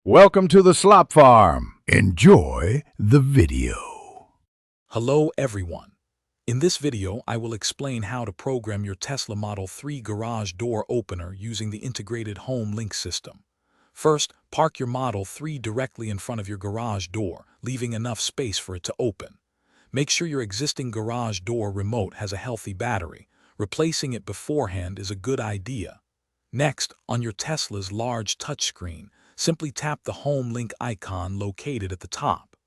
Welcome to the Slop Farm. Enjoy the video. Hello everyone. In this video, I will explain how to program your Tesla Model 3 garage door opener using the integrated home link system. First, park your Model 3 directly in front of your garage door, leaving enough space for it to open. Make sure your existing garage door remote has a healthy battery. Replacing it beforehand is a good idea. Next, on your Tesla's large touchscreen, simply tap the Home Link icon located at the top.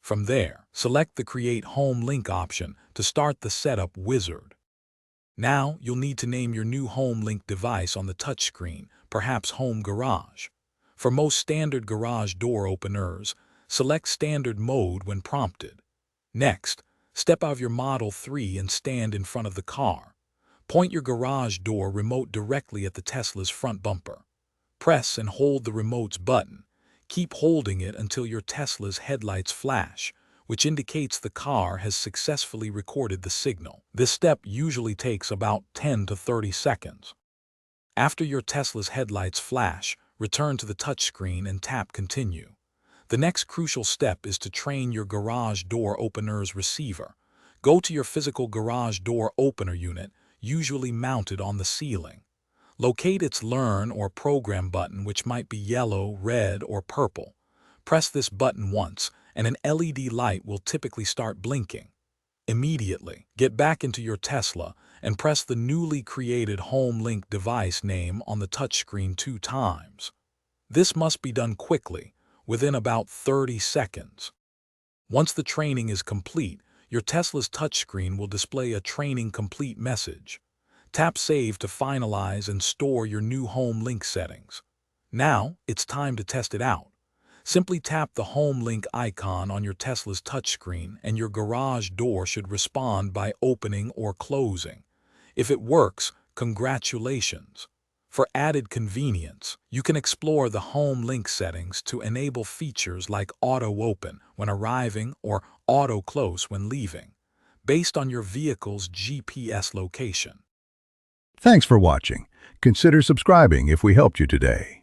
From there, select the Create Home Link option to start the setup wizard. Now, you'll need to name your new Home Link device on the touchscreen, perhaps Home Garage. For most standard garage door openers, select Standard Mode when prompted. Next, step out of your Model 3 and stand in front of the car. Point your garage door remote directly at the Tesla's front bumper. Press and hold the remote's button. Keep holding it until your Tesla's headlights flash, which indicates the car has successfully recorded the signal. This step usually takes about 10 to 30 seconds. After your Tesla's headlights flash, return to the touchscreen and tap Continue. The next crucial step is to train your garage door opener's receiver. Go to your physical garage door opener unit, usually mounted on the ceiling. Locate its Learn or Program button, which might be yellow, red, or purple. Press this button once, and an LED light will typically start blinking. Immediately, get back into your Tesla and press the newly created Home Link device name on the touchscreen 2 times. This must be done quickly, within about 30 seconds. Once the training is complete, your Tesla's touchscreen will display a Training Complete message. Tap Save to finalize and store your new Home Link settings. Now, it's time to test it out. Simply tap the Home Link icon on your Tesla's touchscreen and your garage door should respond by opening or closing. If it works, congratulations. For added convenience, you can explore the Home Link settings to enable features like Auto Open when arriving or Auto Close when leaving, based on your vehicle's GPS location. Thanks for watching. Consider subscribing if we helped you today.